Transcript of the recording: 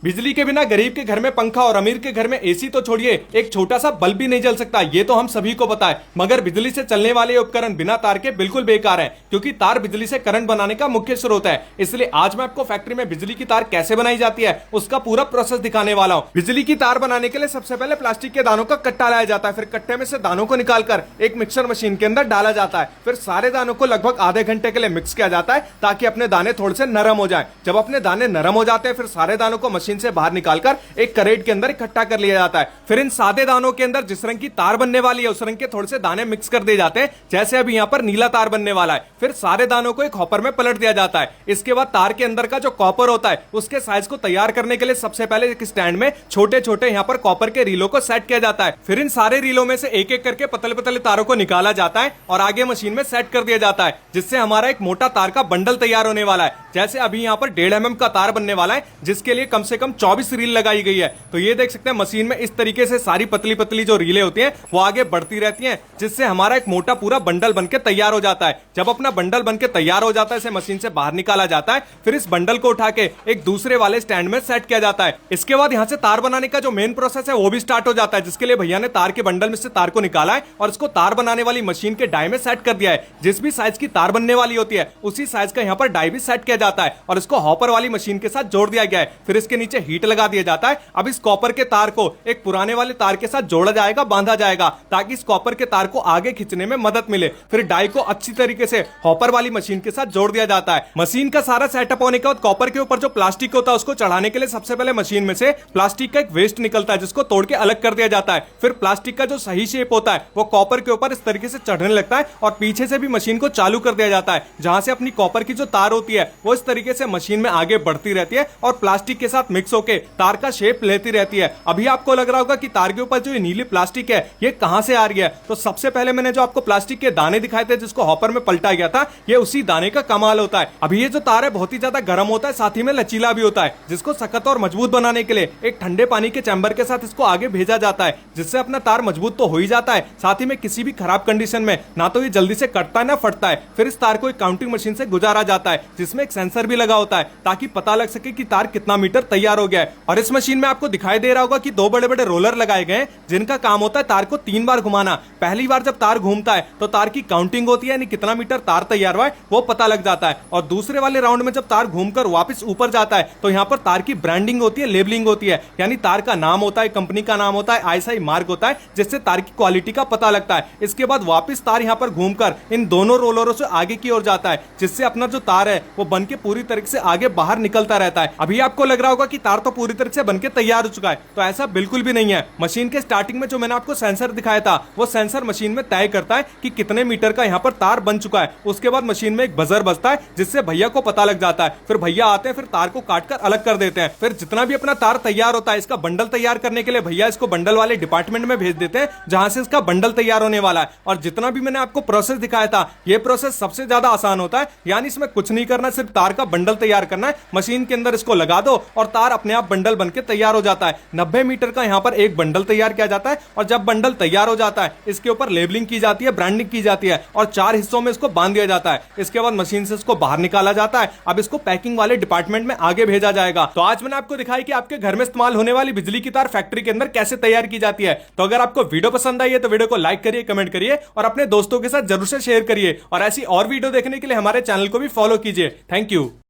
बिजली के बिना गरीब के घर में पंखा और अमीर के घर में एसी तो छोड़िए, एक छोटा सा बल्ब भी नहीं जल सकता। ये तो हम सभी को पता है। मगर बिजली से चलने वाले उपकरण बिना तार के बिल्कुल बेकार हैं, क्योंकि तार बिजली से करंट बनाने का मुख्य स्रोत है। इसलिए आज मैं आपको फैक्ट्री में बिजली की तार कैसे बनाई जाती है उसका पूरा प्रोसेस दिखाने वाला हूं। बिजली की तार बनाने के लिए सबसे पहले प्लास्टिक के दानों का कट्टा लाया जाता है। फिर कट्टे में से दानों को निकालकर एक मिक्सर मशीन के अंदर डाला जाता है। फिर सारे दानों को लगभग आधे घंटे के लिए मिक्स किया जाता है, ताकि अपने दाने थोड़े से नरम हो जाए। जब अपने दाने नरम हो जाते हैं, फिर सारे दानों को मशीन से बाहर निकालकर एक करेट के अंदर इकट्ठा कर लिया जाता है। फिर इन सादे दानों के अंदर जिस रंग की तार बनने वाली है उस रंग के थोड़े से दाने मिक्स कर दिए जाते हैं। जैसे अभी यहां पर नीला तार बनने वाला है। फिर सारे दानों को एक हॉपर में पलट दिया जाता है। इसके बाद तार के अंदर का जो कॉपर होता है उसके साइज को तैयार करने के लिए सबसे पहले एक स्टैंड में छोटे छोटे यहां पर कॉपर के रीलों को सेट किया जाता है। फिर इन सारे रीलों में से एक एक करके पतले पतले तारों को निकाला जाता है और आगे मशीन में सेट कर दिया जाता है, जिससे हमारा एक मोटा तार का बंडल तैयार होने वाला है। जैसे अभी यहां पर 1.5 mm का तार बनने वाला है, जिसके लिए कम से कम 24 रील लगाई गई है। तो ये देख सकते हैं मशीन में इस तरीके से सारी पतली पतली जो रीलें होती हैं वो आगे बढ़ती रहती हैं, जिससे हमारा एक मोटा पूरा बंडल बनके तैयार हो जाता है। जब अपना बंडल बनके तैयार हो जाता है, इसे मशीन से बाहर निकाला जाता है। फिर इस बंडल को उठा के एक दूसरे वाले स्टैंड में सेट किया जाता है। इसके बाद यहां से तार बनाने का जो मेन प्रोसेस है वो भी स्टार्ट हो जाता है, जिसके लिए भैया ने तार के बंडल में से तार को निकाला है और इसको तार बनाने वाली मशीन के डाई में सेट कर दिया है। जिस भी साइज की तार बनने वाली होती है उसी साइज का यहां पर डाई भी सेट किया जाता है और इसको हॉपर वाली मशीन के साथ जोड़ दिया गया है। फिर इसके नीचे हीट लगा दिया जाता है। अब इस कॉपर के तार को एक पुराने वाले तार के साथ जोड़ा जाएगा, बांधा जाएगा, ताकि इस कॉपर के तार को आगे खींचने में मदद मिले। फिर डाई को अच्छी तरीके से हॉपर वाली मशीन के साथ जोड़ दिया जाता है। मशीन का सारा सेटअप होने के बाद कॉपर के ऊपर जो प्लास्टिक होता है उसको चढ़ाने के लिए सबसे पहले मशीन में से प्लास्टिक का एक वेस्ट निकलता है, जिसको तोड़ के अलग कर दिया जाता है। फिर प्लास्टिक का जो सही शेप होता है वो कॉपर के ऊपर इस तरीके से चढ़ने लगता है और पीछे से भी मशीन को चालू कर दिया जाता है, जहां से अपनी कॉपर की जो तार होती है वो इस तरीके से मशीन में आगे बढ़ती रहती है और प्लास्टिक के साथ मिक्स होकर तार का शेप लेती रहती है। अभी आपको लग रहा होगा कि तार के ऊपर जो ये नीली प्लास्टिक है ये कहां से आ रही है। तो सबसे पहले मैंने जो आपको प्लास्टिक के दाने दिखाए थे जिसको हॉपर में पलटा गया था, ये उसी दाने का कमाल होता है। अभी ये जो तार है बहुत ही ज्यादा गर्म होता है, साथ ही में लचीला भी होता है, जिसको सख्त और मजबूत बनाने के लिए एक ठंडे पानी के चैम्बर के साथ इसको आगे भेजा जाता है, जिससे अपना तार मजबूत तो हो ही जाता है, साथ ही में किसी भी खराब कंडीशन में ना तो ये जल्दी से कटता है ना फटता है। फिर इस तार को एक काउंटिंग मशीन से गुजारा जाता है, जिसमें एक सेंसर भी लगा होता है, ताकि पता लग सके कि तार कितना मीटर तैयार हो गया है। और इस मशीन में आपको दिखाई दे रहा होगा कि 2 बड़े बड़े रोलर लगाए गए, जिनका काम होता है तार को 3 बार घुमाना। पहली बार जब तार घूमता है तो तार की काउंटिंग होती है, यानी कितना मीटर तार तैयार हुआ है वो पता लग जाता है। और दूसरे वाले राउंड में जब तार घूमकर वापस ऊपर जाता है तो यहां पर तार की ब्रांडिंग होती है, लेबलिंग होती है, यानी तार का नाम होता है, कंपनी का नाम होता है, आईएसआई मार्क होता है, जिससे तार की क्वालिटी का पता लगता है। इसके बाद वापस तार यहां पर घूमकर इन दोनों रोलरों से आगे की ओर जाता है, जिससे अपना जो तार है वो बनके पूरी तरीके से आगे बाहर निकलता रहता है। अभी आपको लग रहा होगा कि तार तो पूरी तरह से बनके तैयार हो चुका है, तो ऐसा बिल्कुल भी नहीं है। मशीन के स्टार्टिंग में जो मैंने आपको सेंसर दिखाया था वो सेंसर मशीन में तय करता है कि कितने मीटर का यहाँ पर तार बन चुका है। उसके बाद मशीन में एक बजर बजता है, जिससे भैया को पता लग जाता है। फिर भैया आते हैं, फिर तार को काटकर अलग कर देते हैं। फिर जितना भी अपना तार तैयार होता है, इसका बंडल तैयार करने के लिए भैया इसको बंडल वाले डिपार्टमेंट में भेज देते हैं, जहां से इसका बंडल तैयार होने वाला है। और जितना भी मैंने आपको प्रोसेस दिखाया था ये प्रोसेस सबसे ज्यादा आसान होता है, यानी इसमें कुछ नहीं करना, सिर्फ तार का बंडल तैयार करना है। मशीन के अंदर इसको लगा दो और तार अपने आप बंडल बनके तैयार हो जाता है। 90 मीटर का यहाँ पर एक बंडल तैयार किया जाता है और जब बंडल तैयार हो जाता है इसके ऊपर लेबलिंग की जाती है, ब्रांडिंग की जाती है और 4 हिस्सों में इसको बांध दिया जाता है। इसके बाद मशीन से इसको बाहर निकाला जाता है। अब इसको पैकिंग वाले डिपार्टमेंट में आगे भेजा जाएगा। तो आज मैंने आपको दिखाई कि आपके घर में इस्तेमाल होने वाली बिजली की तार फैक्ट्री के अंदर कैसे तैयार की जाती है। तो अगर आपको वीडियो पसंद आई है तो वीडियो को लाइक करिए, कमेंट करिए और अपने दोस्तों के साथ जरूर से शेयर करिए। और ऐसी और वीडियो देखने के लिए हमारे चैनल को भी फॉलो कीजिए। Thank you.